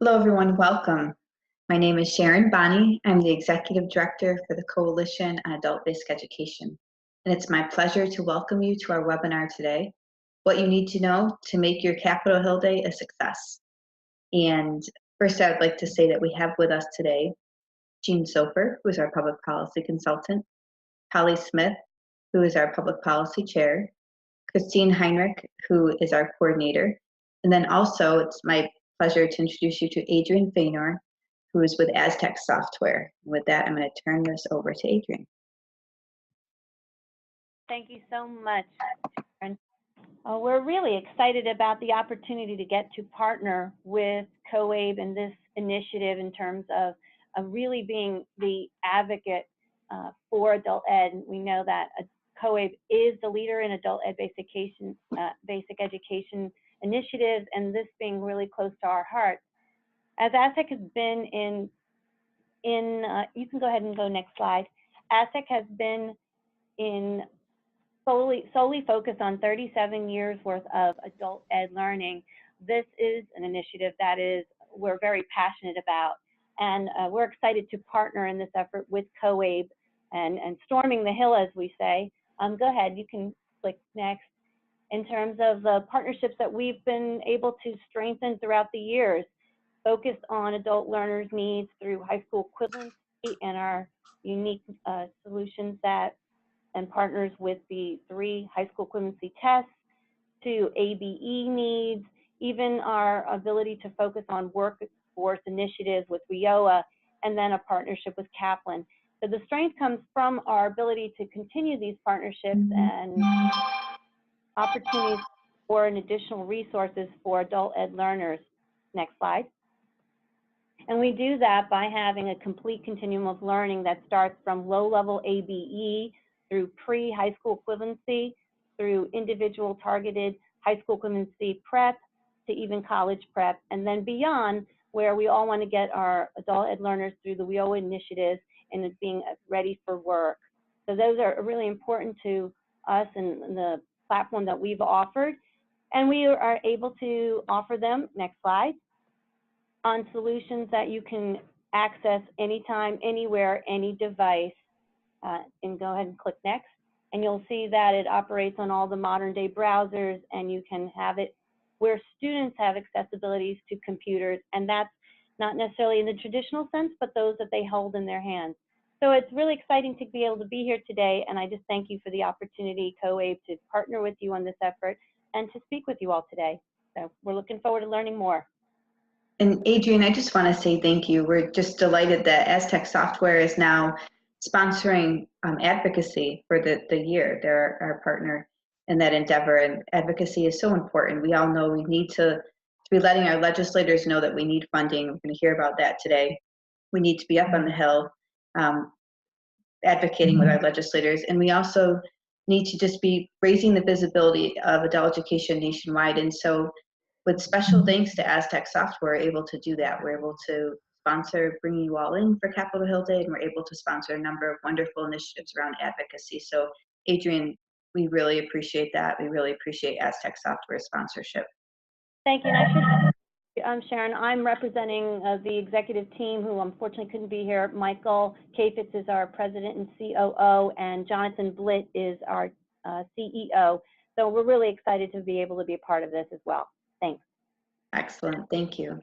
Hello, everyone. Welcome. My name is Sharon Bonney. I'm the Executive Director for the Coalition on Adult Basic Education. And it's my pleasure to welcome you to our webinar today, What You Need to Know to Make Your Capitol Hill Day a Success. And first, I'd like to say that we have with us today Jean Sofer, who is our Public Policy Consultant, Holly Smith, who is our Public Policy Chair, Christine Heinrich, who is our Coordinator, and then also it's my pleasure to introduce you to Adrian Fainor, who is with Aztec Software. With that, I'm going to turn this over to Adrian. Thank you so much, Sharon. We're really excited about the opportunity to get to partner with COABE in this initiative in terms of really being the advocate for adult ed. We know that COABE is the leader in adult ed basic education initiatives, and this being really close to our hearts. As Aztec has been you can go ahead and go next slide. Aztec has been in solely focused on 37 years worth of adult ed learning. This is an initiative that we're very passionate about, and we're excited to partner in this effort with COABE and storming the hill, as we say. Go ahead, you can click next. In terms of the partnerships that we've been able to strengthen throughout the years, focused on adult learners' needs through high school equivalency and our unique solutions and partners with the 3 high school equivalency tests, to ABE needs, even our ability to focus on workforce initiatives with WIOA, and then a partnership with Kaplan. So the strength comes from our ability to continue these partnerships and opportunities for additional resources for adult ed learners. Next slide. And we do that by having a complete continuum of learning that starts from low-level ABE through pre-high school equivalency, through individual targeted high school equivalency prep, to even college prep, and then beyond, where we all want to get our adult ed learners through the WIOA initiatives and being ready for work. So those are really important to us and the platform that we've offered, and we are able to offer them, next slide, on solutions that you can access anytime, anywhere, any device. And go ahead and click next, and you'll see that it operates on all the modern day browsers, and you can have it where students have accessibilities to computers, and that's not necessarily in the traditional sense, but those that they hold in their hands. So it's really exciting to be able to be here today, and I just thank you for the opportunity, COABE, to partner with you on this effort and to speak with you all today. So we're looking forward to learning more. And Adrian, I just want to say thank you. We're just delighted that Aztec Software is now sponsoring advocacy for the year. They're our partner in that endeavor, and advocacy is so important. We all know we need to be letting our legislators know that we need funding. We're going to hear about that today. We need to be up on the Hill advocating with our legislators, and we also need to just be raising the visibility of adult education nationwide. And so with special thanks to Aztec Software, we're able to do that. We're able to sponsor bringing you all in for Capitol Hill Day, and we're able to sponsor a number of wonderful initiatives around advocacy. So Adrian, we really appreciate that. We really appreciate Aztec Software's sponsorship. Thank you. And I should, Sharon, I'm representing the executive team who unfortunately couldn't be here. Michael Kafitz is our president and COO, and Jonathan Blitt is our CEO. So we're really excited to be able to be a part of this as well. Thanks. Excellent. Thank you.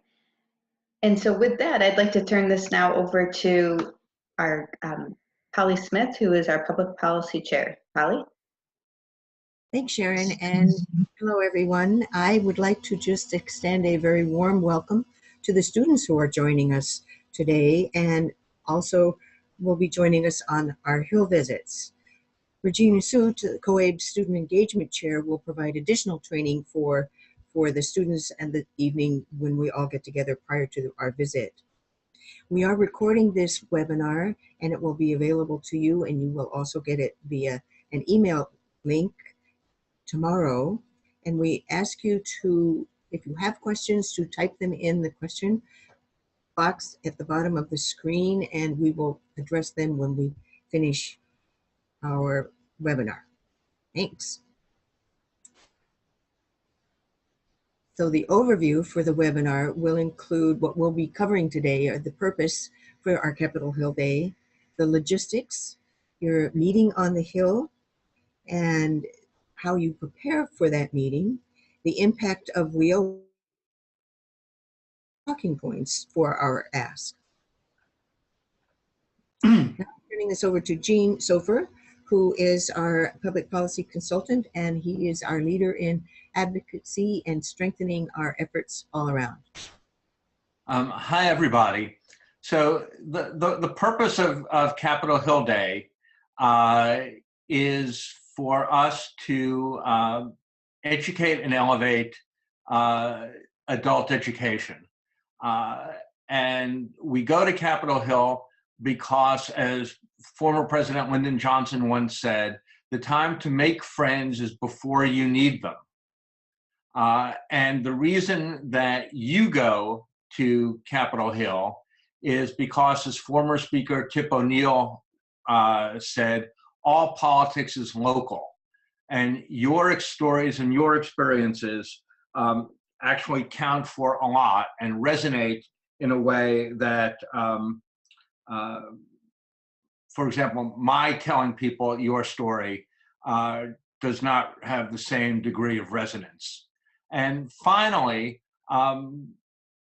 And so with that, I'd like to turn this now over to our Holly Smith, who is our Public Policy Chair. Holly? Thanks, Sharon, and hello, everyone. I would like to just extend a very warm welcome to the students who are joining us today, and also will be joining us on our Hill visits. Regina Soot, the COABE Student Engagement Chair, will provide additional training for the students and the evening when we all get together prior to our visit. We are recording this webinar, and it will be available to you, and you will also get it via an email link tomorrow. And we ask you to, if you have questions, to type them in the question box at the bottom of the screen, and we will address them when we finish our webinar. Thanks. So the overview for the webinar will include what we'll be covering today are the purpose for our Capitol Hill Day, the logistics, your meeting on the Hill, and how you prepare for that meeting, the impact of WHEEL, talking points for our ask. Now I'm turning this over to Gene Sofer, who is our public policy consultant, and he is our leader in advocacy and strengthening our efforts all around. Hi, everybody. So the purpose of Capitol Hill Day is for us to educate and elevate adult education. And we go to Capitol Hill because, as former President Lyndon Johnson once said, the time to make friends is before you need them. And the reason that you go to Capitol Hill is because, as former Speaker Tip O'Neill said, all politics is local. And your stories and your experiences actually count for a lot and resonate in a way that, for example, my telling people your story does not have the same degree of resonance. And finally,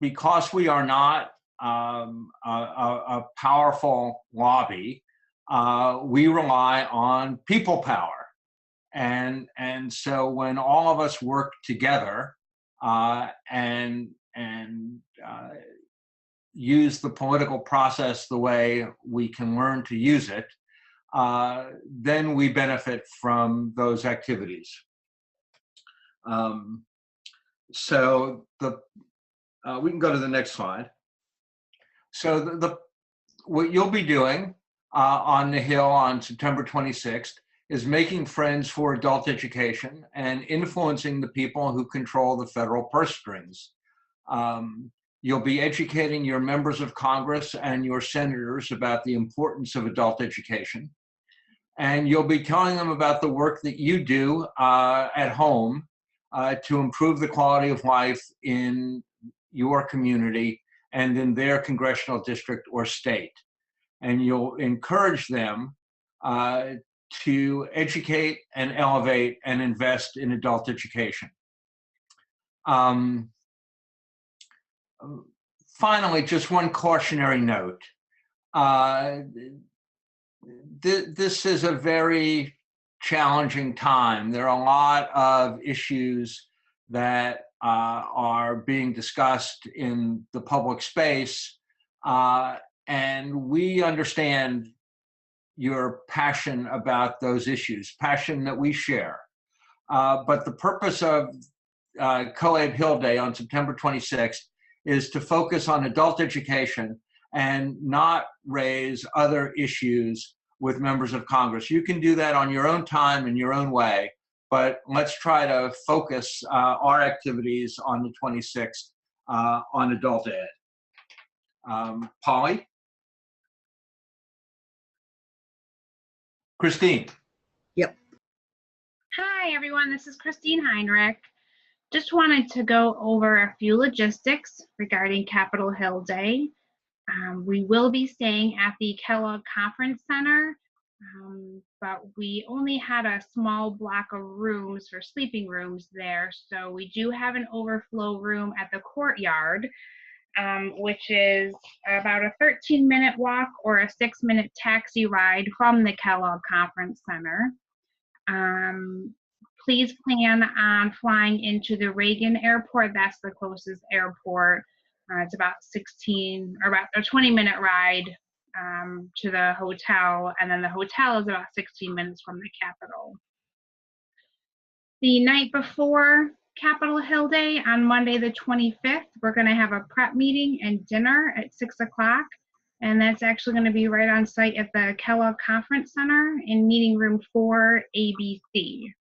because we are not a powerful lobby, we rely on people power. And so when all of us work together and use the political process the way we can learn to use it, then we benefit from those activities. So we can go to the next slide. So what you'll be doing on the Hill on September 26th is making friends for adult education and influencing the people who control the federal purse strings. You'll be educating your members of Congress and your senators about the importance of adult education. And you'll be telling them about the work that you do at home to improve the quality of life in your community and in their congressional district or state. And you'll encourage them to educate and elevate and invest in adult education. Finally, just one cautionary note. This is a very challenging time. There are a lot of issues that are being discussed in the public space, and we understand your passion about those issues, passion that we share. But the purpose of COAB Hill Day on September 26th is to focus on adult education and not raise other issues with members of Congress. You can do that on your own time in your own way, but let's try to focus our activities on the 26th on adult ed. Polly? Christine? Yep. Hi, everyone. This is Christine Heinrich. Just wanted to go over a few logistics regarding Capitol Hill Day. We will be staying at the Kellogg Conference Center, but we only had a small block of rooms for sleeping rooms there. So we do have an overflow room at the courtyard, which is about a 13-minute walk or a 6-minute taxi ride from the Kellogg Conference Center. Please plan on flying into the Reagan Airport. That's the closest airport. It's about a 20-minute ride to the hotel, and then the hotel is about 16 minutes from the Capitol. The night before Capitol Hill Day, on Monday the 25th, we're going to have a prep meeting and dinner at 6 o'clock, and that's actually going to be right on site at the Kellogg Conference Center in meeting room 4 ABC.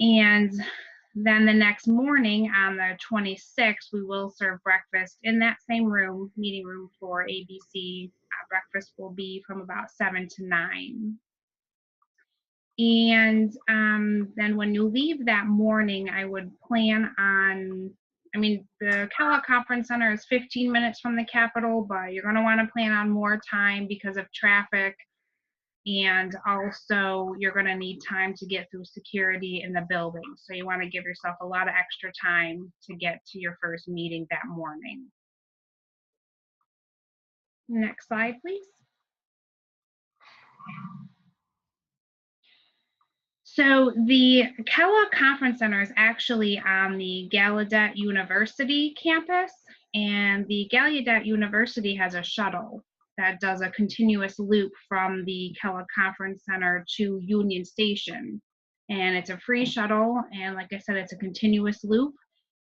And then the next morning on the 26th, we will serve breakfast in that same room, meeting room 4 ABC. Breakfast will be from about 7 to 9. And then when you leave that morning, I would plan on, I mean, the Kellogg Conference Center is 15 minutes from the Capitol, but you're going to want to plan on more time because of traffic. And also, you're going to need time to get through security in the building. So you want to give yourself a lot of extra time to get to your first meeting that morning. Next slide, please. So the Kellogg Conference Center is actually on the Gallaudet University campus, and the Gallaudet University has a shuttle that does a continuous loop from the Kellogg Conference Center to Union Station. And it's a free shuttle, and like I said, it's a continuous loop.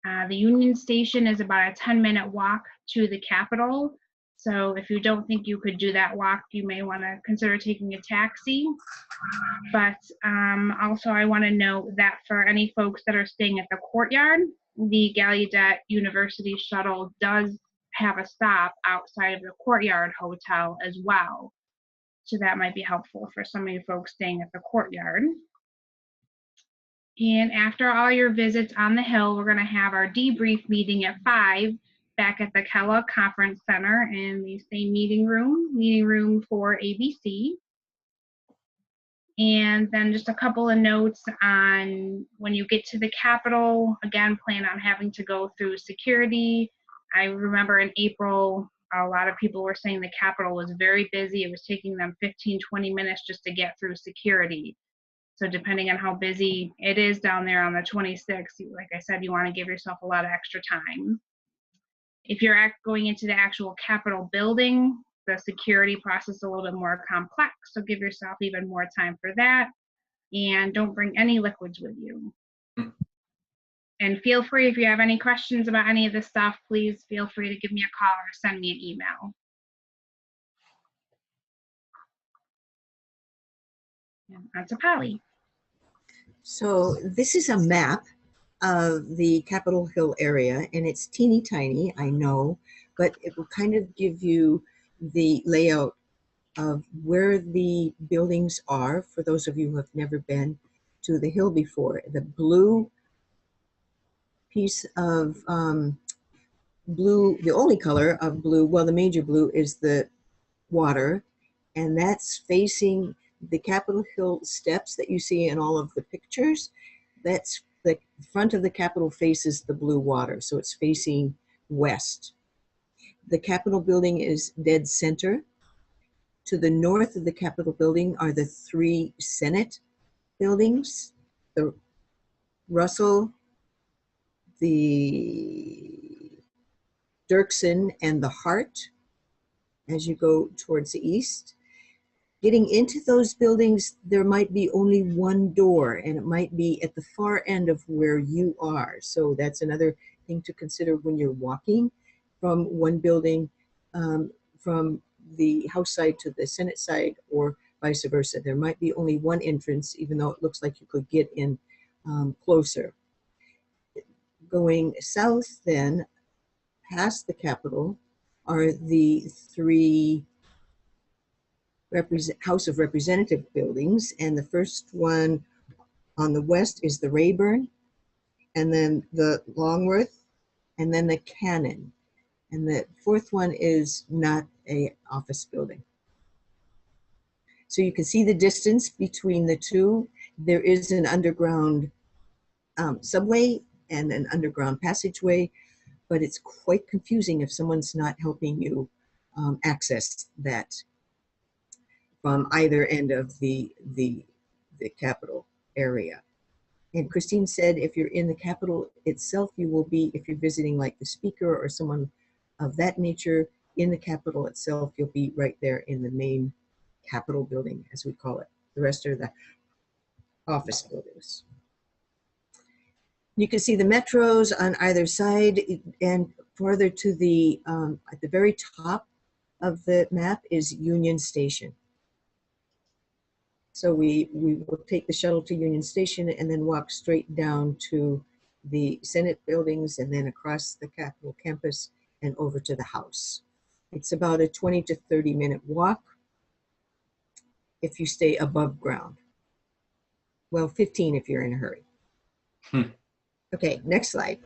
The Union Station is about a 10-minute walk to the Capitol. So if you don't think you could do that walk, you may want to consider taking a taxi. But also I want to note that for any folks that are staying at the courtyard, the Gallaudet University shuttle does have a stop outside of the Courtyard Hotel as well. So that might be helpful for some of you folks staying at the courtyard. And after all your visits on the Hill, we're going to have our debrief meeting at 5 back at the Kellogg Conference Center in the same meeting room for ABC. And then just a couple of notes on when you get to the Capitol, again, plan on having to go through security. I remember in April, a lot of people were saying the Capitol was very busy. It was taking them 15, 20 minutes just to get through security. So depending on how busy it is down there on the 26th, like I said, you want to give yourself a lot of extra time. If you're going into the actual Capitol building, the security process is a little bit more complex, so give yourself even more time for that. And don't bring any liquids with you. And feel free, if you have any questions about any of this stuff, please feel free to give me a call or send me an email. And on to Polly. So this is a map of the Capitol Hill area, and it's teeny tiny, I know, but it will kind of give you the layout of where the buildings are for those of you who have never been to the Hill before. The blue piece of blue, the only color of blue, well, the major blue is the water, and that's facing the Capitol Hill steps that you see in all of the pictures. That's the front of the Capitol faces the blue water, so it's facing west. The Capitol building is dead center. To the north of the Capitol building are the 3 Senate buildings, the Russell, the Dirksen, and the Hart as you go towards the east. Getting into those buildings, there might be only one door, and it might be at the far end of where you are. So that's another thing to consider when you're walking from one building, from the House side to the Senate side, or vice versa. There might be only one entrance, even though it looks like you could get in closer. Going south then, past the Capitol, are the 3 House of Representative buildings, and the first one on the west is the Rayburn, and then the Longworth, and then the Cannon, and the 4th one is not an office building. So you can see the distance between the two. There is an underground subway and an underground passageway, but it's quite confusing if someone's not helping you access that from either end of the Capitol area. And Christine said if you're in the Capitol itself, you will be, if you're visiting like the speaker or someone of that nature in the Capitol itself, you'll be right there in the main Capitol building, as we call it. The rest are the office buildings. You can see the metros on either side, and farther to the, at the very top of the map is Union Station. So we will take the shuttle to Union Station and then walk straight down to the Senate buildings and then across the Capitol campus and over to the House. It's about a 20 to 30 minute walk if you stay above ground. Well, 15 if you're in a hurry. Okay, next slide.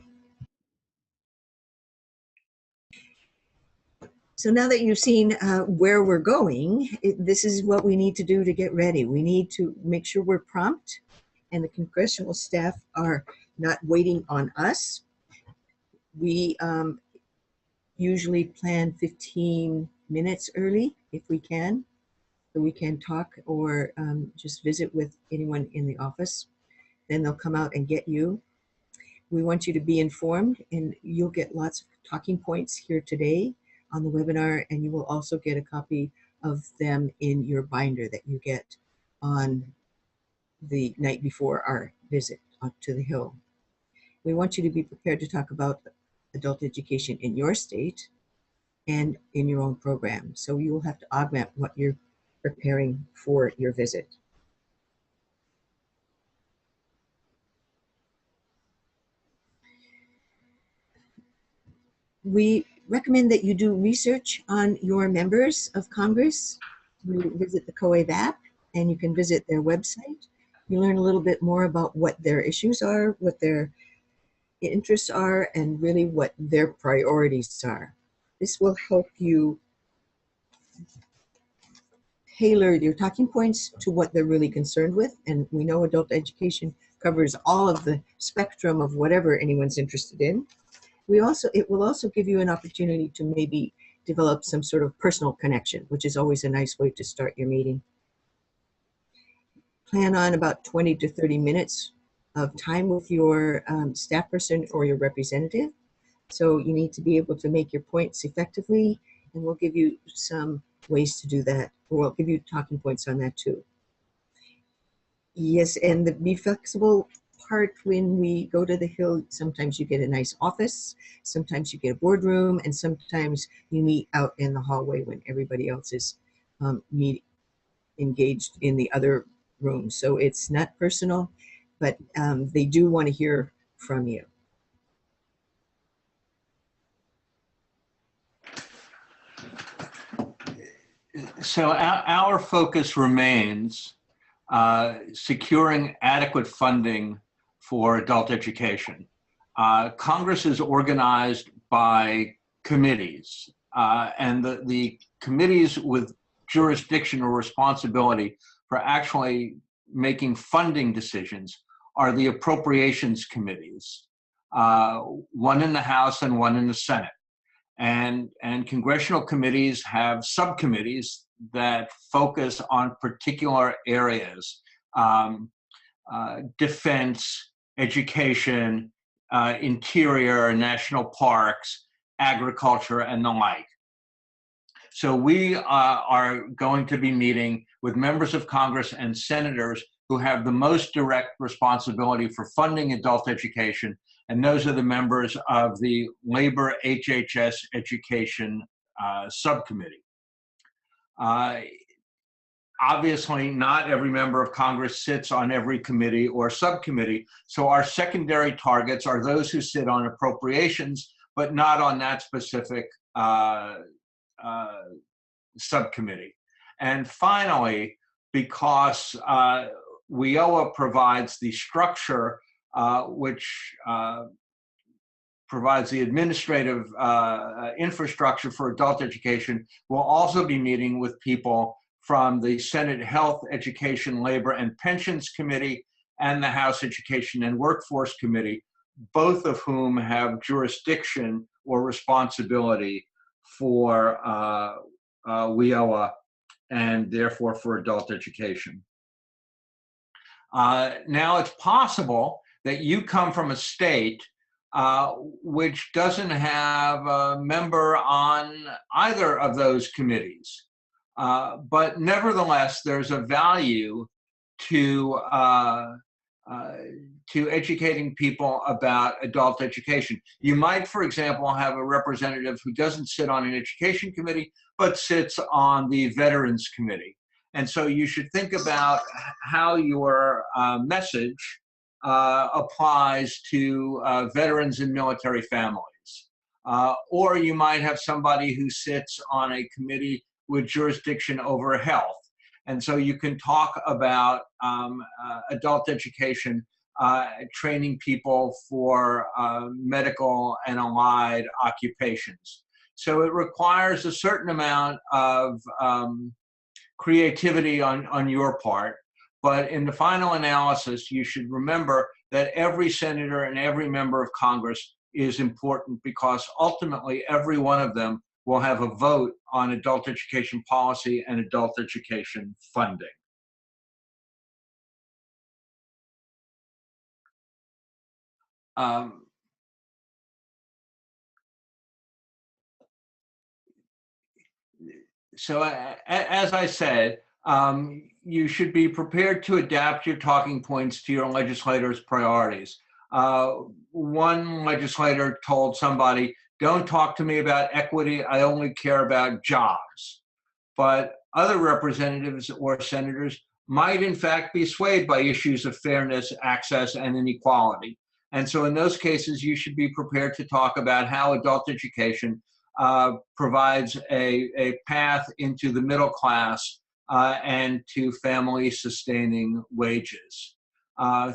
So now that you've seen where we're going, this is what we need to do to get ready. We need to make sure we're prompt and the congressional staff are not waiting on us. We usually plan 15 minutes early if we can, so we can talk or just visit with anyone in the office. Then they'll come out and get you. We want you to be informed, and you'll get lots of talking points here today on the webinar, and you will also get a copy of them in your binder that you get on the night before our visit up to the Hill. We want you to be prepared to talk about adult education in your state and in your own program. So you will have to augment what you're preparing for your visit. We recommend that you do research on your members of Congress. You visit the COAVE app, and you can visit their website. You learn a little bit more about what their issues are, what their interests are, and really what their priorities are. This will help you tailor your talking points to what they're really concerned with. And we know adult education covers all of the spectrum of whatever anyone's interested in. It will also give you an opportunity to maybe develop some sort of personal connection, which is always a nice way to start your meeting. Plan on about 20 to 30 minutes of time with your staff person or your representative. So you need to be able to make your points effectively, and we'll give you some ways to do that. We'll give you talking points on that too. Yes, and be flexible part when we go to the Hill. Sometimes you get a nice office, sometimes you get a boardroom, and sometimes you meet out in the hallway when everybody else is engaged in the other room. So it's not personal, but they do want to hear from you. So our focus remains securing adequate funding for adult education. Congress is organized by committees, and the committees with jurisdiction or responsibility for actually making funding decisions are the appropriations committees, one in the House and one in the Senate. And congressional committees have subcommittees that focus on particular areas, defense, education, interior, national parks, agriculture, and the like. So we are going to be meeting with members of Congress and senators who have the most direct responsibility for funding adult education, and those are the members of the Labor HHS Education Subcommittee. Obviously, not every member of Congress sits on every committee or subcommittee, so our secondary targets are those who sit on appropriations, but not on that specific subcommittee. And finally, because WIOA provides the structure which provides the administrative infrastructure for adult education, we'll also be meeting with people from the Senate Health, Education, Labor, and Pensions Committee and the House Education and Workforce Committee, both of whom have jurisdiction or responsibility for WIOA and therefore for adult education. Now it's possible that you come from a state which doesn't have a member on either of those committees. But nevertheless, there's a value to educating people about adult education. You might, for example, have a representative who doesn't sit on an education committee, but sits on the Veterans Committee. And so you should think about how your message applies to veterans and military families. Or you might have somebody who sits on a committee with jurisdiction over health. And so you can talk about adult education, training people for medical and allied occupations. So it requires a certain amount of creativity on your part. But in the final analysis, you should remember that every senator and every member of Congress is important, because ultimately every one of them will have a vote on adult education policy and adult education funding. So as I said, you should be prepared to adapt your talking points to your legislator's priorities. One legislator told somebody, "Don't talk to me about equity, I only care about jobs." But other representatives or senators might in fact be swayed by issues of fairness, access, and inequality. And so in those cases, you should be prepared to talk about how adult education provides a path into the middle class and to family sustaining wages.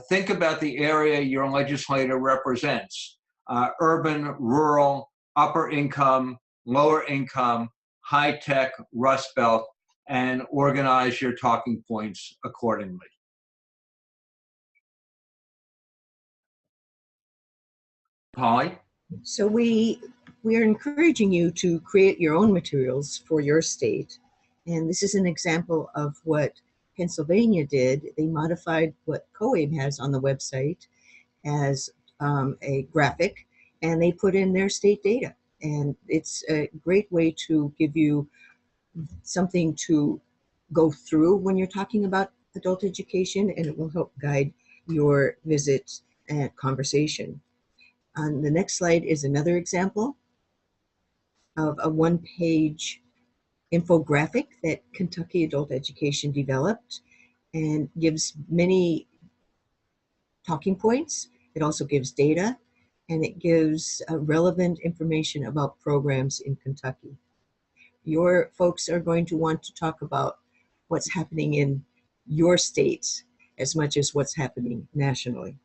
Think about the area your legislator represents: urban, rural, upper income, lower income, high tech, Rust Belt, and organize your talking points accordingly. Polly? So we are encouraging you to create your own materials for your state. And this is an example of what Pennsylvania did. They modified what COABE has on the website as a graphic, and they put in their state data. And it's a great way to give you something to go through when you're talking about adult education, and it will help guide your visit and conversation. On the next slide is another example of a one-page infographic that Kentucky Adult Education developed, and gives many talking points. It also gives data, and it gives relevant information about programs in Kentucky. Your folks are going to want to talk about what's happening in your states as much as what's happening nationally.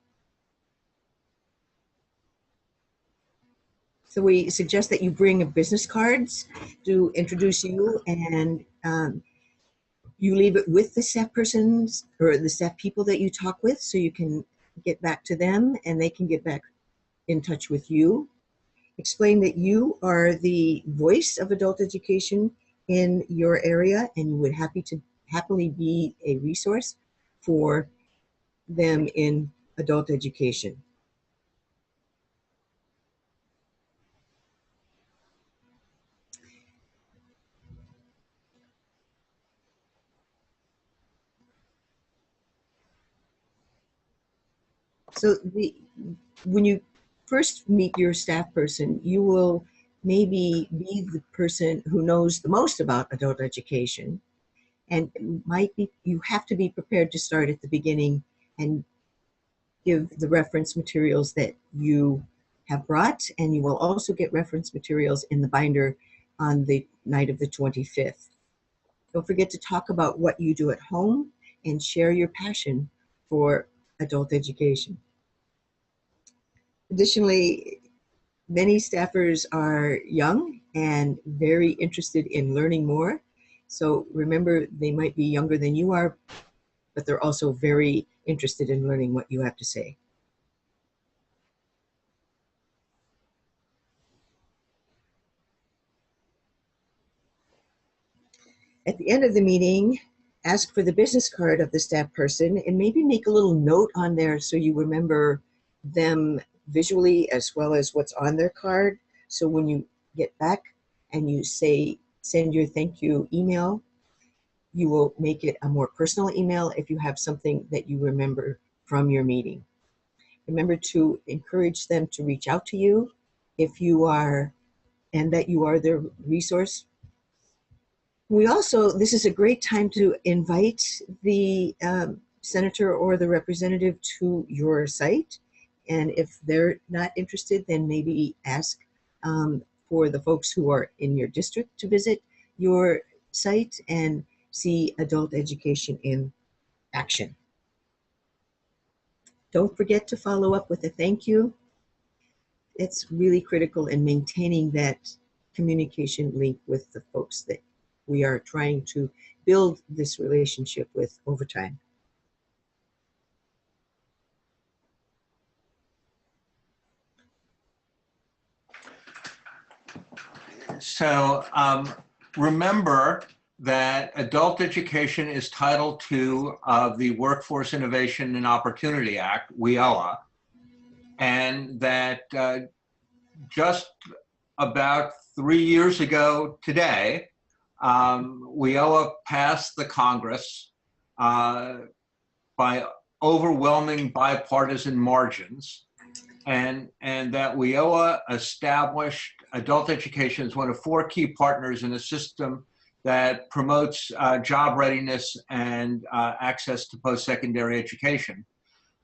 So we suggest that you bring business cards to introduce you, and you leave it with the staff persons or the staff people that you talk with, so you can get back to them and they can get back in touch with you. Explain that you are the voice of adult education in your area, and you would happily be a resource for them in adult education. So when you first meet your staff person, you will maybe be the person who knows the most about adult education, and you have to be prepared to start at the beginning and give the reference materials that you have brought, and you will also get reference materials in the binder on the night of the 25th. Don't forget to talk about what you do at home and share your passion for adult education. Additionally, many staffers are young and very interested in learning more. So remember, they might be younger than you are, but they're also very interested in learning what you have to say. At the end of the meeting, ask for the business card of the staff person, and maybe make a little note on there so you remember them visually as well as what's on their card. So when you get back and you send your thank you email, you will make it a more personal email if you have something that you remember from your meeting. Remember to encourage them to reach out to you if you are, and that you are their resource. This is a great time to invite the senator or the representative to your site. And if they're not interested, then maybe ask for the folks who are in your district to visit your site, and see adult education in action. Don't forget to follow up with a thank you. It's really critical in maintaining that communication link with the folks that we are trying to build this relationship with over time. So remember that adult education is Title II of the Workforce Innovation and Opportunity Act, WIOA, and that just about 3 years ago today, WIOA passed the Congress by overwhelming bipartisan margins, and that WIOA established adult education as one of 4 key partners in a system that promotes job readiness and access to post-secondary education.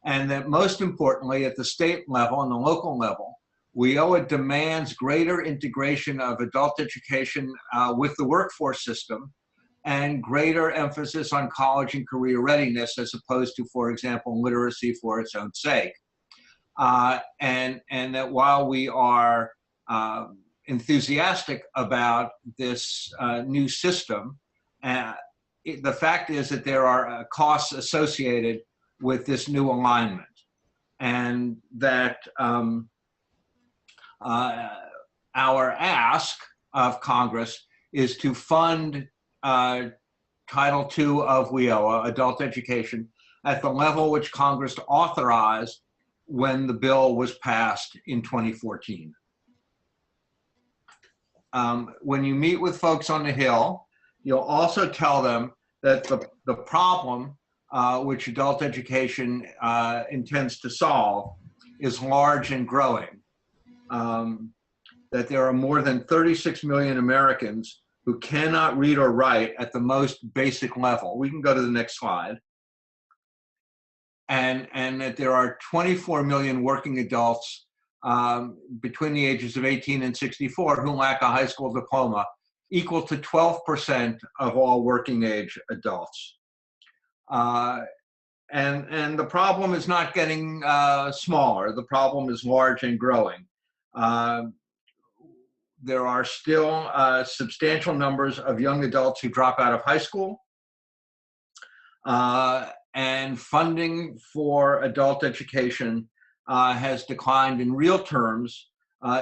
And that most importantly, at the state level and the local level, WIOA demands greater integration of adult education with the workforce system and greater emphasis on college and career readiness as opposed to, for example, literacy for its own sake. And that while we are enthusiastic about this new system, the fact is that there are costs associated with this new alignment, and that our ask of Congress is to fund Title II of WIOA, adult education, at the level which Congress authorized when the bill was passed in 2014. When you meet with folks on the Hill, you'll also tell them that the problem which adult education intends to solve is large and growing. That there are more than 36 million Americans who cannot read or write at the most basic level. We can go to the next slide. And that there are 24 million working adults between the ages of 18 and 64 who lack a high school diploma, equal to 12% of all working age adults. And the problem is not getting smaller. The problem is large and growing. There are still substantial numbers of young adults who drop out of high school. And funding for adult education has declined in real terms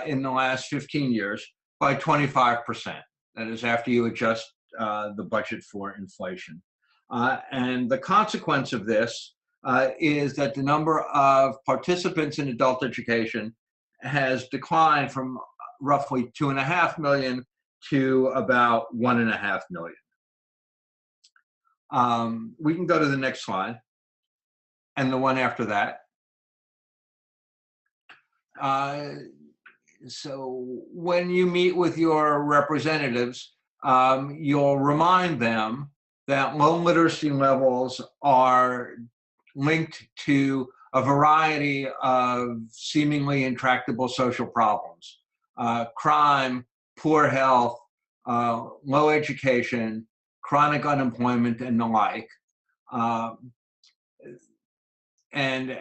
in the last 15 years by 25%. That is after you adjust the budget for inflation. And the consequence of this is that the number of participants in adult education has declined from roughly 2.5 million to about 1.5 million. We can go to the next slide and the one after that. So when you meet with your representatives, you'll remind them that low literacy levels are linked to a variety of seemingly intractable social problems. Crime, poor health, low education, chronic unemployment, and the like. And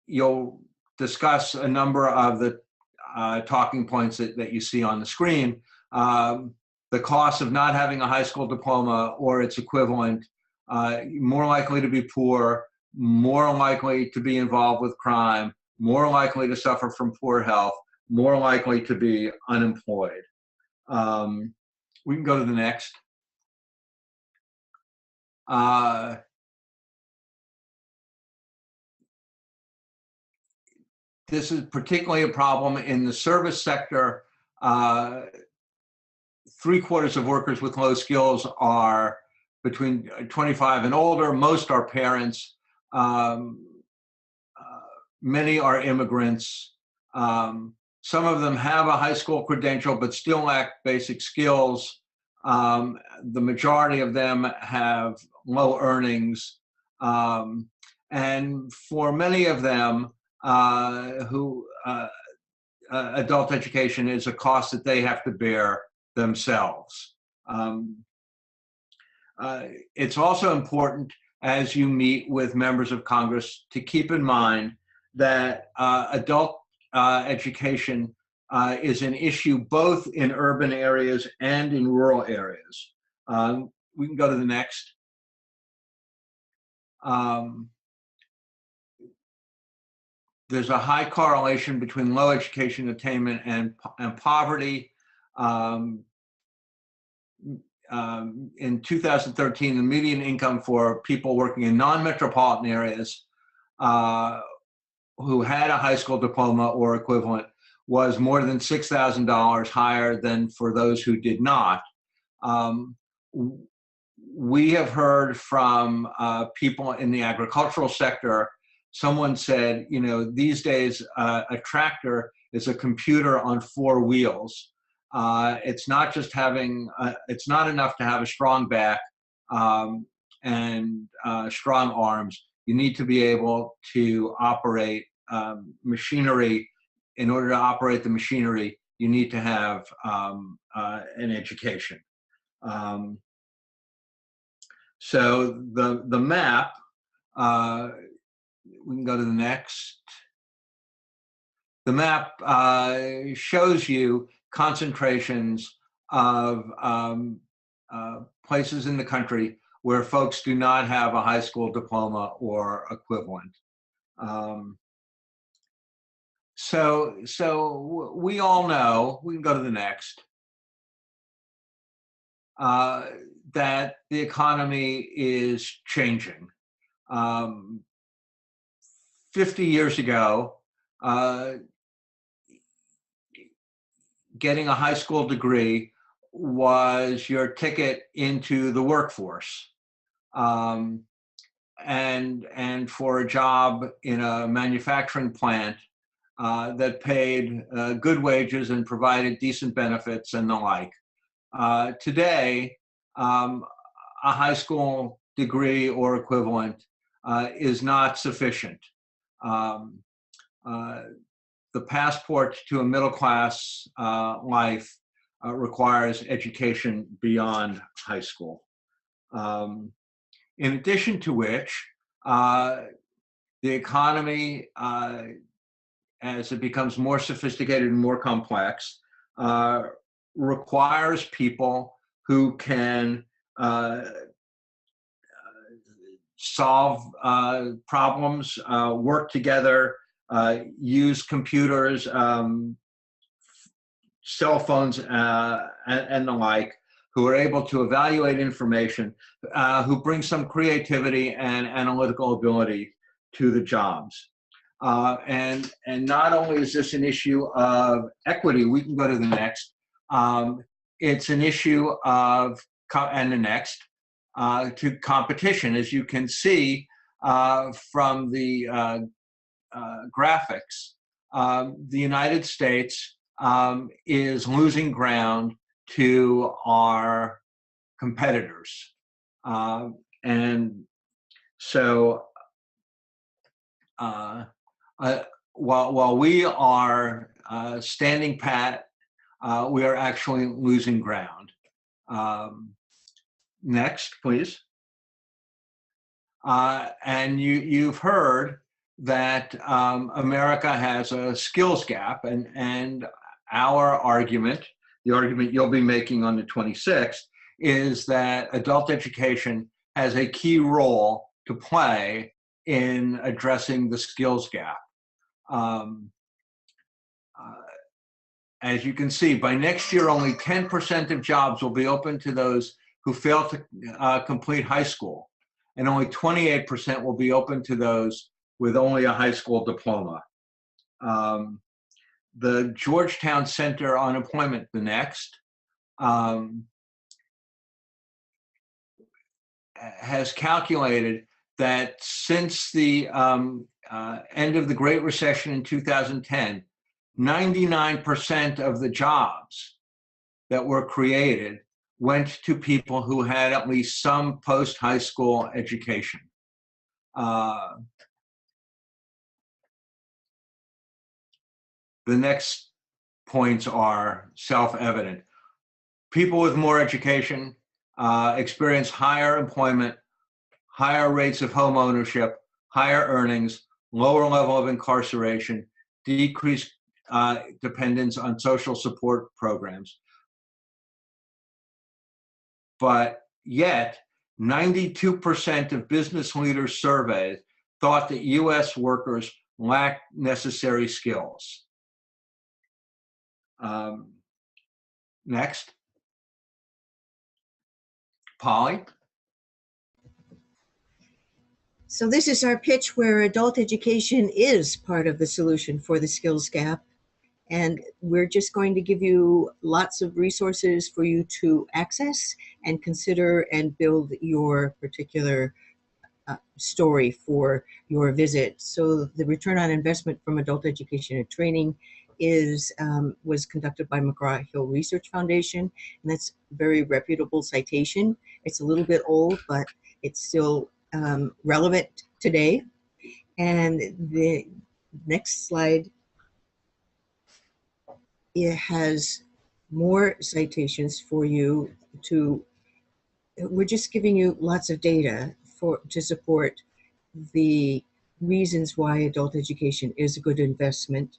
you'll discuss a number of the talking points that you see on the screen. The cost of not having a high school diploma or its equivalent, more likely to be poor, more likely to be involved with crime, more likely to suffer from poor health, more likely to be unemployed. We can go to the next. This is particularly a problem in the service sector. 3/4 of workers with low skills are between 25 and older. Most are parents. Many are immigrants. Some of them have a high school credential but still lack basic skills. The majority of them have low earnings. And for many of them, adult education is a cost that they have to bear themselves. It's also important as you meet with members of Congress to keep in mind that adult education is an issue both in urban areas and in rural areas. We can go to the next. There's a high correlation between low education attainment and poverty. In 2013, the median income for people working in non-metropolitan areas who had a high school diploma or equivalent was more than $6,000 higher than for those who did not. We have heard from people in the agricultural sector. Someone said, you know, these days a tractor is a computer on 4 wheels. It's not just having, it's not enough to have a strong back and strong arms. You need to be able to operate machinery. In order to operate the machinery, you need to have an education. So the map, we can go to the next. The map shows you concentrations of places in the country where folks do not have a high school diploma or equivalent. So we all know, we can go to the next, that the economy is changing. 50 years ago, getting a high school degree was your ticket into the workforce. And for a job in a manufacturing plant that paid good wages and provided decent benefits and the like. Today, a high school degree or equivalent is not sufficient. The passport to a middle-class life requires education beyond high school. In addition to which, the economy, as it becomes more sophisticated and more complex, requires people who can solve problems, work together, use computers, cell phones, and the like, who are able to evaluate information, who bring some creativity and analytical ability to the jobs. And not only is this an issue of equity, we can go to the next, it's an issue of, and the next, to competition. As you can see from the graphics, the United States is losing ground to our competitors. And so while we are standing pat, we are actually losing ground. Next, please. And you've heard that America has a skills gap, and our argument, the argument you'll be making on the 26th, is that adult education has a key role to play in addressing the skills gap. As you can see, by next year, only 10% of jobs will be open to those who fail to complete high school, and only 28% will be open to those with only a high school diploma. The Georgetown Center on Employment, the next, has calculated that since the end of the Great Recession in 2010, 99% of the jobs that were created went to people who had at least some post-high school education. The next points are self-evident. People with more education experience higher employment, higher rates of home ownership, higher earnings, lower level of incarceration, decreased dependence on social support programs. But yet, 92% of business leaders surveyed thought that U.S. workers lack necessary skills. Next. Polly? So this is our pitch where adult education is part of the solution for the skills gap. And we're just going to give you lots of resources for you to access and consider and build your particular story for your visit. So the return on investment from adult education and training was conducted by McGraw-Hill Research Foundation, and that's a very reputable citation. It's a little bit old, but it's still relevant today. And the next slide, it has more citations for you we're just giving you lots of data to support the reasons why adult education is a good investment.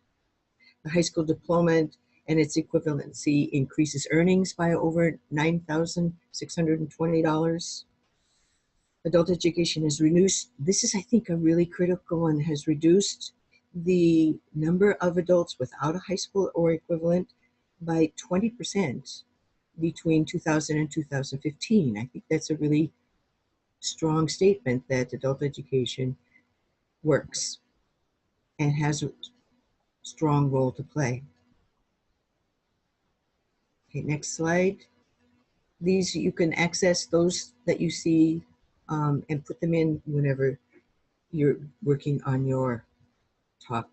The high school diploma and its equivalency increases earnings by over $9,620. Adult education has reduced, this is I think a really critical one, has reduced the number of adults without a high school or equivalent by 20% between 2000 and 2015. I think that's a really strong statement that adult education works and has a strong role to play. Okay, next slide. These, you can access those that you see and put them in whenever you're working on your talk.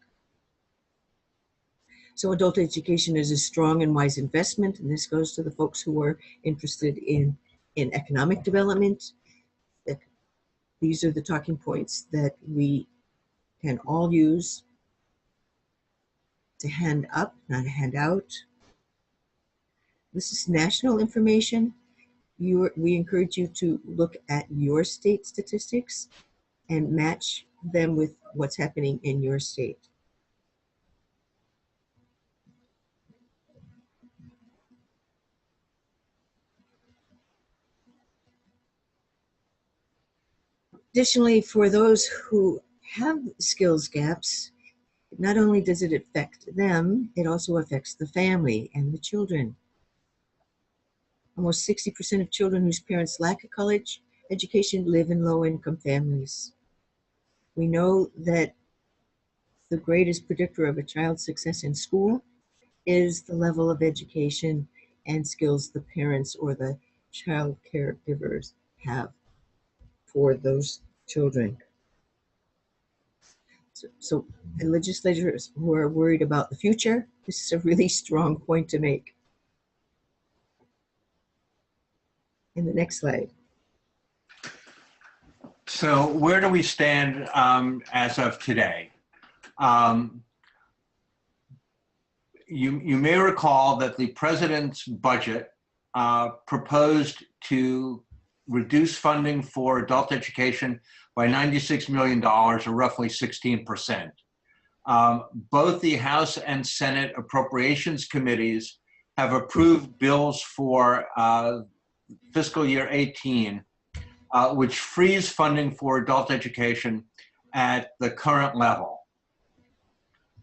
So adult education is a strong and wise investment, and this goes to the folks who are interested in economic development. These are the talking points that we can all use to hand up, not hand out. This is national information. We encourage you to look at your state statistics and match them with what's happening in your state. Additionally, for those who have skills gaps, not only does it affect them, it also affects the family and the children. Almost 60% of children whose parents lack a college education live in low-income families. We know that the greatest predictor of a child's success in school is the level of education and skills the parents or the child caregivers have for those children. So legislators who are worried about the future, this is a really strong point to make. In the next slide. So where do we stand as of today? You may recall that the president's budget proposed to reduce funding for adult education by $96 million, or roughly 16%. Both the House and Senate Appropriations Committees have approved bills for fiscal year 18, which frees funding for adult education at the current level.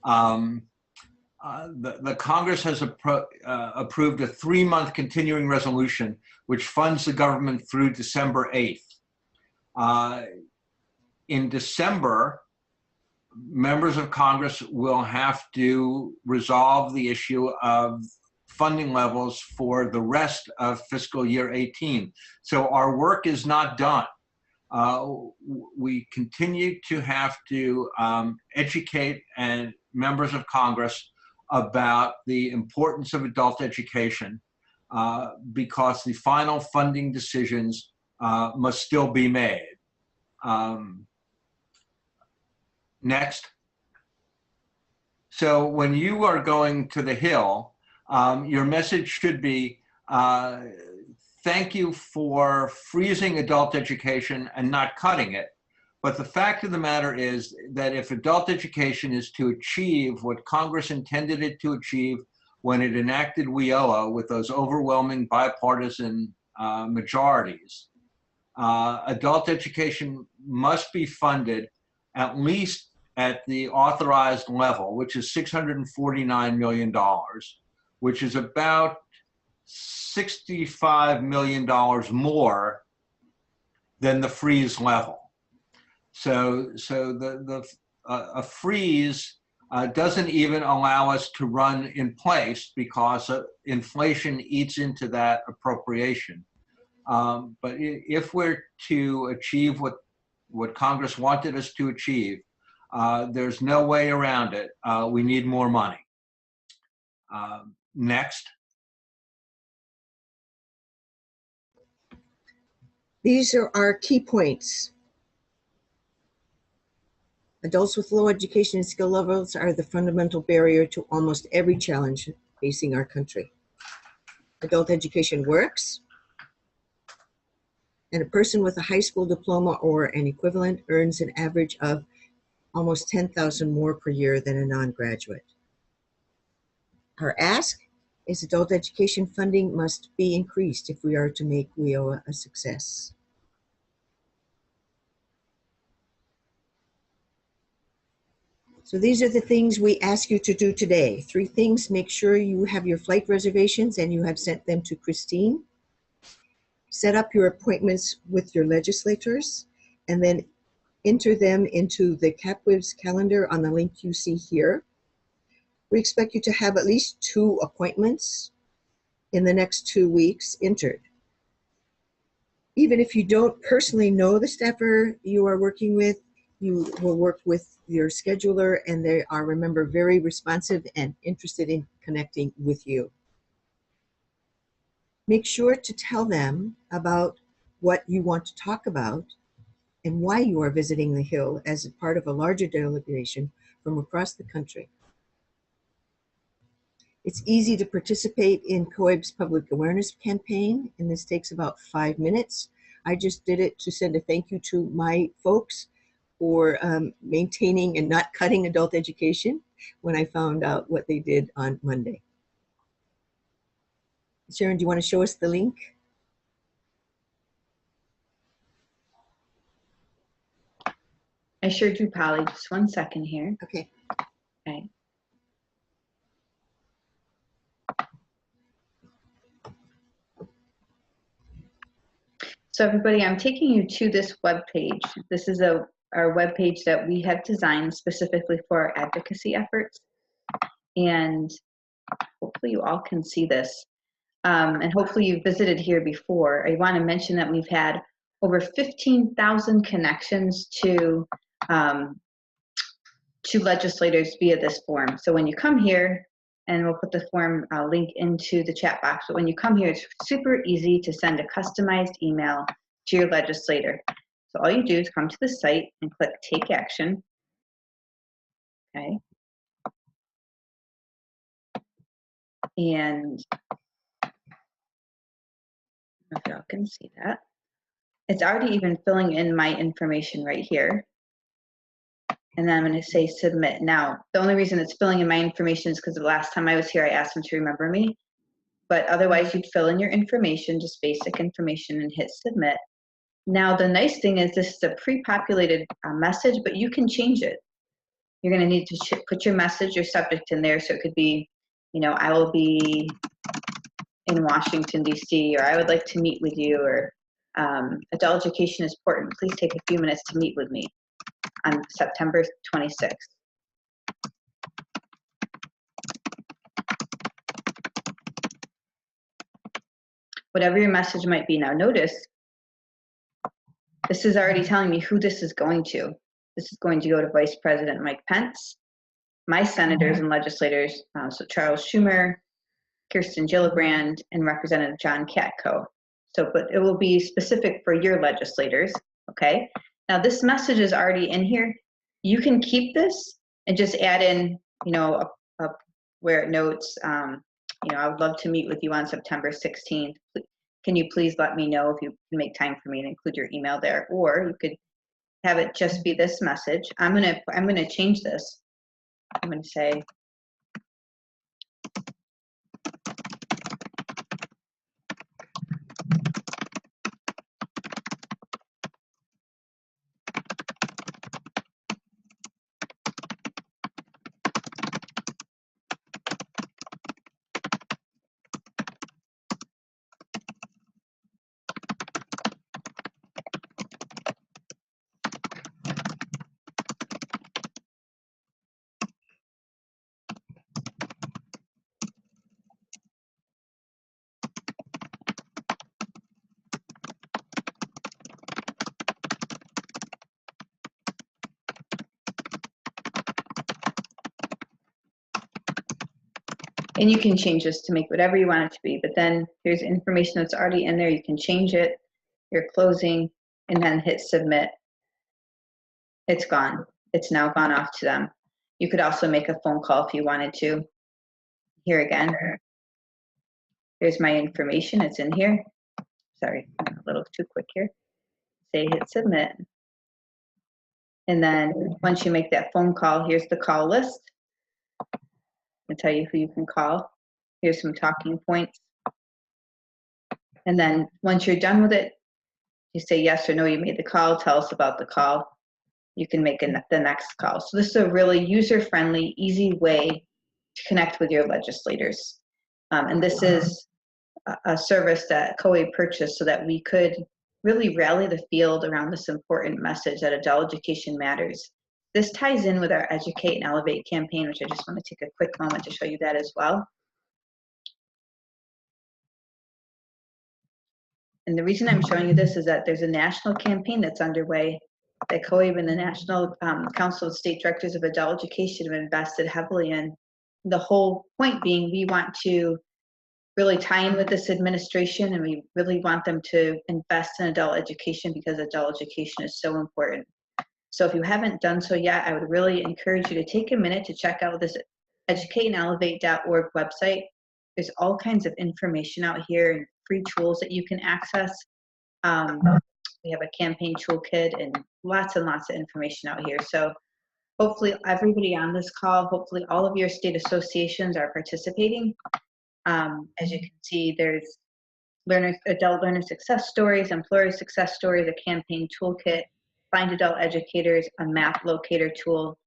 The Congress has approved a 3-month continuing resolution which funds the government through December 8th. In December, members of Congress will have to resolve the issue of funding levels for the rest of fiscal year 18. So our work is not done. We continue to have to educate members of Congress about the importance of adult education because the final funding decisions must still be made. Next. So when you are going to the Hill, your message should be, thank you for freezing adult education and not cutting it. But the fact of the matter is that if adult education is to achieve what Congress intended it to achieve when it enacted WIOA with those overwhelming bipartisan majorities, adult education must be funded at least at the authorized level, which is $649 million, which is about $65 million more than the freeze level. So a freeze doesn't even allow us to run in place because inflation eats into that appropriation. But if we're to achieve what Congress wanted us to achieve, there's no way around it. We need more money. Next. These are our key points. Adults with low education and skill levels are the fundamental barrier to almost every challenge facing our country. Adult education works, and a person with a high school diploma or an equivalent earns an average of almost $10,000 more per year than a non-graduate. Our ask is adult education funding must be increased if we are to make WIOA a success. So these are the things we ask you to do today. 3 things: make sure you have your flight reservations and you have sent them to Christine. Set up your appointments with your legislators and then enter them into the CapWIBS calendar on the link you see here. We expect you to have at least 2 appointments in the next 2 weeks entered. Even if you don't personally know the staffer you are working with, you will work with your scheduler, and they are, remember, very responsive and interested in connecting with you. Make sure to tell them about what you want to talk about and why you are visiting the Hill as a part of a larger delegation from across the country. It's easy to participate in COAB's public awareness campaign, and this takes about 5 minutes. I just did it to send a thank you to my folks for maintaining and not cutting adult education when I found out what they did on Monday. Sharon, do you want to show us the link? I sure do, Polly. Just 1 second here. Okay. Okay. So everybody, I'm taking you to this web page. This is our web page that we have designed specifically for our advocacy efforts. And hopefully you all can see this. And hopefully you've visited here before. I want to mention that we've had over 15,000 connections to legislators via this form. So when you come here, and we'll put the form link into the chat box, but when you come here, it's super easy to send a customized email to your legislator. So all you do is come to the site and click Take Action. Okay. And I don't know if y'all can see that. It's already even filling in my information right here. And then I'm going to say submit. Now, the only reason it's filling in my information is because the last time I was here, I asked them to remember me. But otherwise, you'd fill in your information, just basic information, and hit submit. Now, the nice thing is this is a pre-populated message, but you can change it. You're going to need to put your message, your subject in there. So it could be, you know, I will be in Washington, D.C., or I would like to meet with you, or adult education is important. Please take a few minutes to meet with me on September 26th. Whatever your message might be. Now notice, this is already telling me who this is going to. This is going to go to Vice President Mike Pence, my senators and legislators, so Charles Schumer, Kirsten Gillibrand, and Representative John Katko. So, but it will be specific for your legislators, okay? Now this message is already in here. You can keep this and just add in, you know, where it notes, you know, I would love to meet with you on September 16th. can you please let me know if you can make time for me and include your email there, or you could have it just be this message. I'm gonna change this. I'm gonna say, and you can change this to make whatever you want it to be, but then here's information that's already in there. You can change it, you're closing, and then hit submit. It's gone. It's now gone off to them. You could also make a phone call if you wanted to. Here again, here's my information. It's in here. Sorry, I'm a little too quick here. Say hit submit. And then once you make that phone call, here's the call list. I'll tell you who you can call. Here's some talking points. And then once you're done with it, you say yes or no, you made the call, tell us about the call. You can make the next call. So this is a really user-friendly, easy way to connect with your legislators. And this is a service that COE purchased so that we could really rally the field around this important message that adult education matters. This ties in with our Educate and Elevate campaign, which I just want to take a quick moment to show you that as well. And the reason I'm showing you this is that there's a national campaign that's underway that COE and the National Council of State Directors of Adult Education have invested heavily in. The whole point being we want to really tie in with this administration, and we really want them to invest in adult education because adult education is so important. So if you haven't done so yet, I would really encourage you to take a minute to check out this educateandelevate.org website. There's all kinds of information out here and free tools that you can access. We have a campaign toolkit and lots of information out here. So hopefully everybody on this call, hopefully all of your state associations are participating. As you can see, there's adult learner success stories, employer success stories, a campaign toolkit, find adult educators, a map locator tool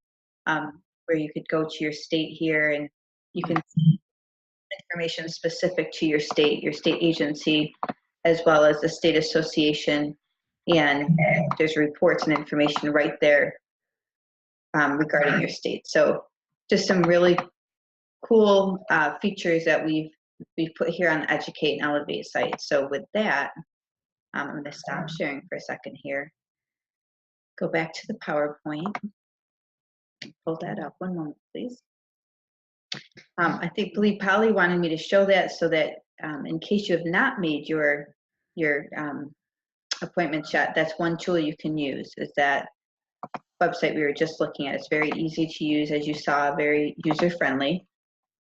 where you could go to your state here and you can see information specific to your state agency, as well as the state association. And there's reports and information right there regarding your state. So just some really cool features that we've put here on the Educate and Elevate site. So with that, I'm going to stop sharing for a second here. Go back to the PowerPoint. Pull that up. One moment, please. I believe Polly wanted me to show that so that in case you have not made your appointments yet, that's one tool you can use, is that website we were just looking at. It's very easy to use, as you saw, very user-friendly.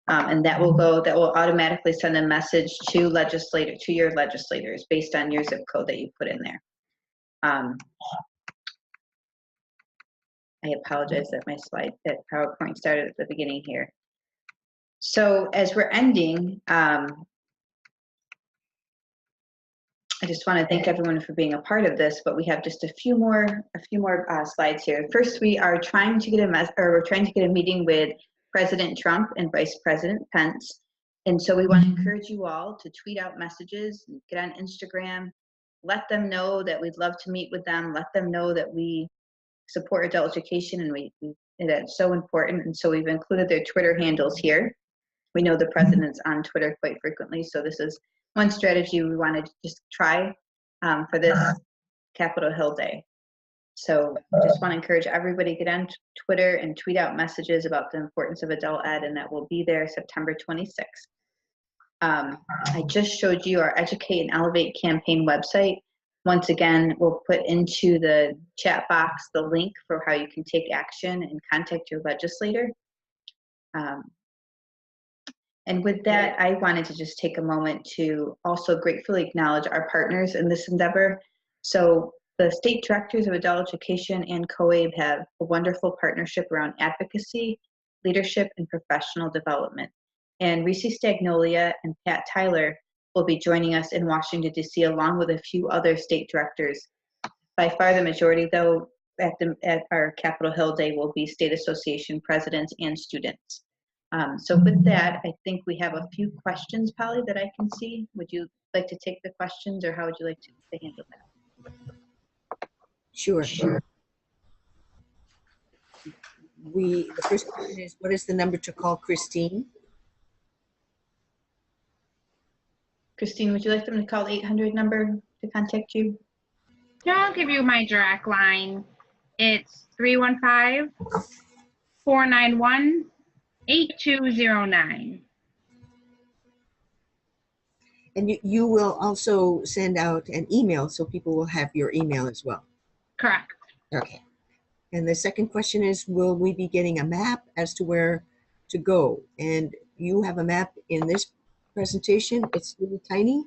And that will automatically send a message to your legislators based on your zip code that you put in there. I apologize that that PowerPoint started at the beginning here. So as we're ending, I just want to thank everyone for being a part of this, but we have just a few more slides here. First, we are trying to get a meeting with President Trump and Vice President Pence. And so we want to encourage you all to tweet out messages, get on Instagram, let them know that we'd love to meet with them, let them know that we support adult education and that's so important. And so we've included their Twitter handles here. We know the president's on Twitter quite frequently, so this is one strategy we want to just try for this Capitol Hill Day. So I just want to encourage everybody to get on Twitter and tweet out messages about the importance of adult ed, and that will be there September 26th. I just showed you our Educate and Elevate campaign website. Once again, we'll put into the chat box the link for how you can take action and contact your legislator. And with that, I wanted to just take a moment to also gratefully acknowledge our partners in this endeavor. So the State Directors of Adult Education and COABE have a wonderful partnership around advocacy, leadership, and professional development. And Reese Stagnolia and Pat Tyler will be joining us in Washington, D.C., along with a few other state directors. By far the majority, though, at our Capitol Hill Day will be state association presidents and students. So with that, I think we have a few questions, Polly, that I can see. Would you like to take the questions, or how would you like to handle that? Sure. The first question is, what is the number to call Christine? Christine, would you like them to call the 800 number to contact you? Yeah, I'll give you my direct line. It's 315-491-8209. And you will also send out an email so people will have your email as well. Correct. Okay. And the second question is, will we be getting a map as to where to go? And you have a map in this presentation. It's really tiny.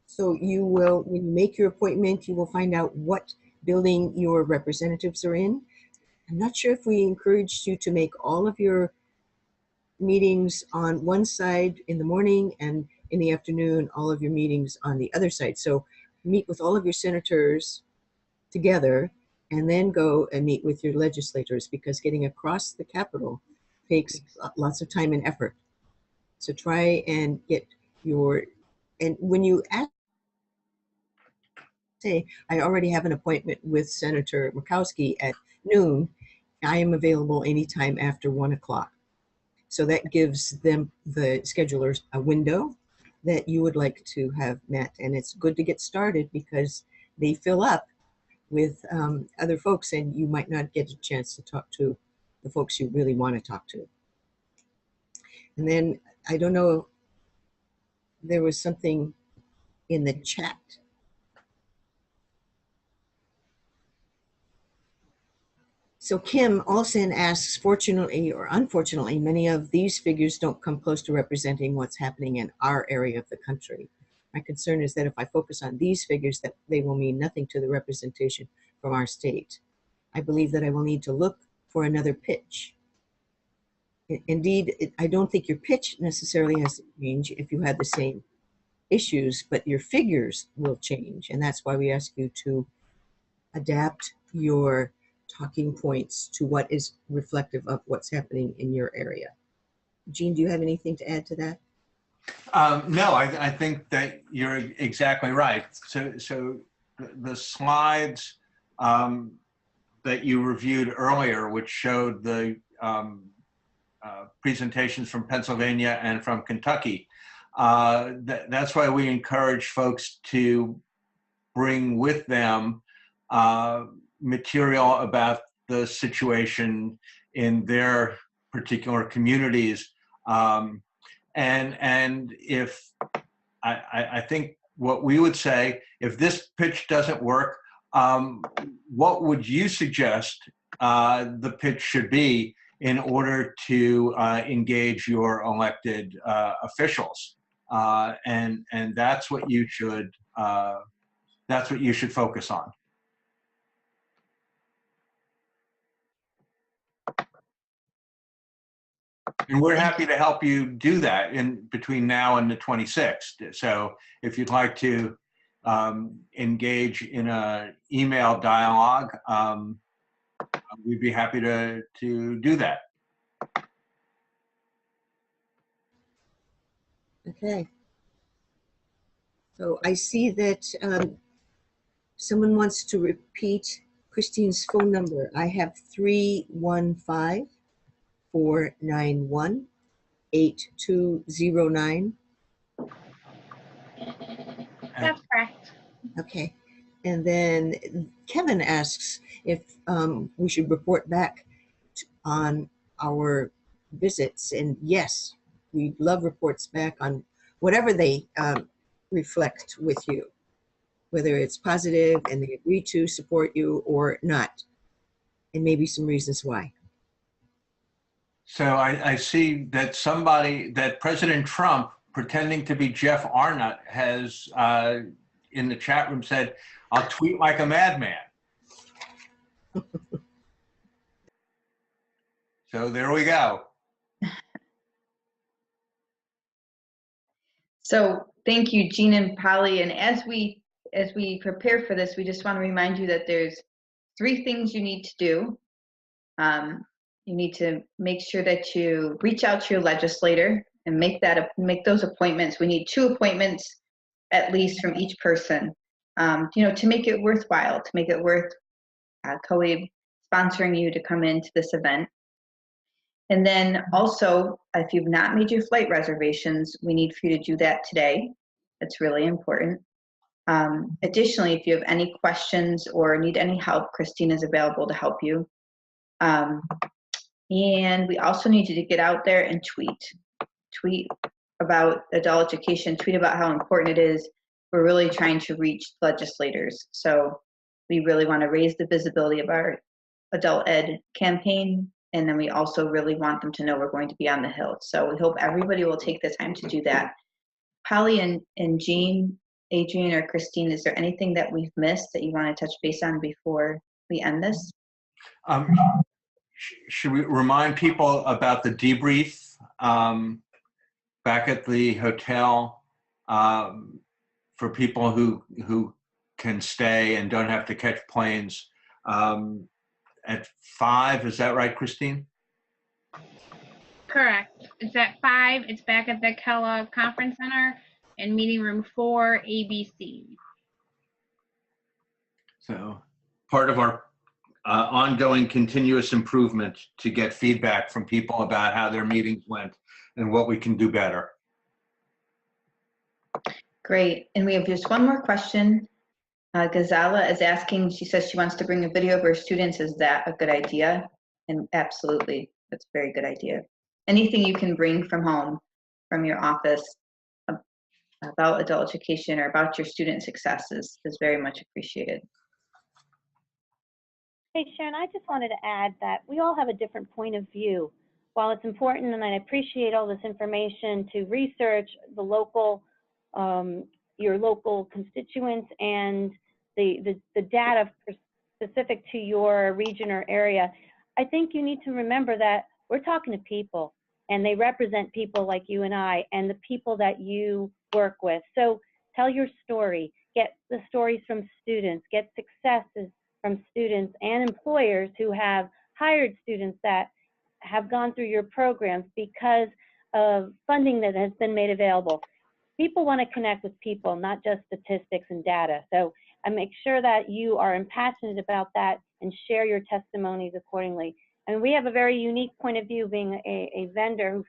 So you will, when you make your appointment, you will find out what building your representatives are in. I'm not sure if we encouraged you to make all of your meetings on one side in the morning, and in the afternoon, all of your meetings on the other side. So meet with all of your senators together and then go and meet with your legislators, because getting across the Capitol takes lots of time and effort. So try and get your, and when you ask, say, I already have an appointment with Senator Murkowski at noon, I am available anytime after 1 o'clock. So that gives them, the schedulers, a window that you would like to have met. And it's good to get started because they fill up with other folks, and you might not get a chance to talk to the folks you really want to talk to. And then, I don't know, there was something in the chat. So Kim Olsen asks, fortunately or unfortunately, many of these figures don't come close to representing what's happening in our area of the country. My concern is that if I focus on these figures, that they will mean nothing to the representation from our state. I believe that I will need to look for another pitch. Indeed, I don't think your pitch necessarily has to change if you had the same issues, but your figures will change. And that's why we ask you to adapt your talking points to what is reflective of what's happening in your area. Jean, do you have anything to add to that? No, I think that you're exactly right. So the slides that you reviewed earlier, which showed the presentations from Pennsylvania and from Kentucky, that's why we encourage folks to bring with them material about the situation in their particular communities. And if I think what we would say, if this pitch doesn't work, what would you suggest the pitch should be in order to engage your elected officials? And that's what you should focus on. And we're happy to help you do that in between now and the 26th. So if you'd like to engage in an email dialogue, we'd be happy to do that. Okay. So I see that someone wants to repeat Christine's phone number. I have 315-491-8209. That's correct. Okay. And then Kevin asks if we should report back on our visits. And yes, we love reports back on whatever they reflect with you, whether it's positive and they agree to support you or not, and maybe some reasons why. So I see that that President Trump, pretending to be Jeff Arnott, has in the chat room said, "I'll tweet like a madman." So there we go. So thank you, Jean and Polly. And as we prepare for this, we just want to remind you that there's 3 things you need to do. You need to make sure that you reach out to your legislator and make those appointments. We need 2 appointments at least from each person, to make it worthwhile, to make it worth COABE sponsoring you to come into this event. And then also, if you've not made your flight reservations, we need for you to do that today. That's really important. Additionally, if you have any questions or need any help, Christine is available to help you. And we also need you to get out there and tweet about adult education, tweet about how important it is. We're really trying to reach legislators. So we really want to raise the visibility of our adult ed campaign. And then we also really want them to know we're going to be on the Hill. So we hope everybody will take the time to do that. Polly and Jean, Adrian, or Christine, is there anything that we've missed that you want to touch base on before we end this? Should we remind people about the debrief back at the hotel for people who can stay and don't have to catch planes at 5? Is that right, Christine? Correct. It's at 5. It's back at the Kellogg Conference Center in meeting room 4, ABC. So part of our ongoing continuous improvement to get feedback from people about how their meetings went and what we can do better. Great. And we have just one more question. Gazala is asking, she says she wants to bring a video of her students. Is that a good idea? And absolutely, that's a very good idea. Anything you can bring from home, from your office, about adult education or about your student successes is very much appreciated. Hey, Sharon, I just wanted to add that we all have a different point of view. While it's important, and I appreciate all this information, to research the local, your local constituents and the data specific to your region or area, I think you need to remember that we're talking to people, and they represent people like you and I, and the people that you work with. So tell your story, get the stories from students, get successes from students and employers who have hired students that have gone through your programs because of funding that has been made available. People want to connect with people, not just statistics and data. So I make sure that you are passionate about that and share your testimonies accordingly. And we have a very unique point of view, being a vendor who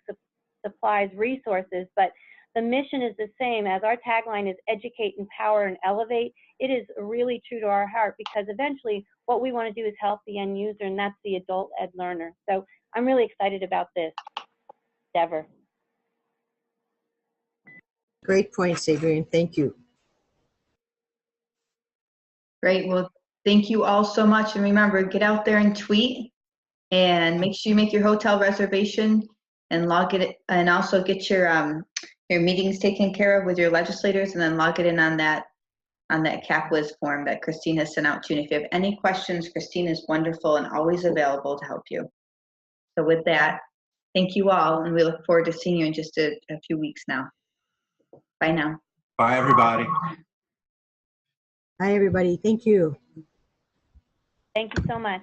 supplies resources, but the mission is the same. As our tagline is educate, empower, and elevate, it is really true to our heart, because eventually what we want to do is help the end user, and that's the adult ed learner. So I'm really excited about this endeavor. Great points, Adrian. Thank you. Great. Well, thank you all so much. And remember, get out there and tweet, and make sure you make your hotel reservation and log it, and also get your meetings taken care of with your legislators, and then log it in on that CapWiz form that Christine has sent out to you. And if you have any questions, Christine is wonderful and always available to help you. So with that, thank you all, and we look forward to seeing you in just a few weeks now. Bye now. Bye, everybody. Bye, everybody. Thank you. Thank you so much.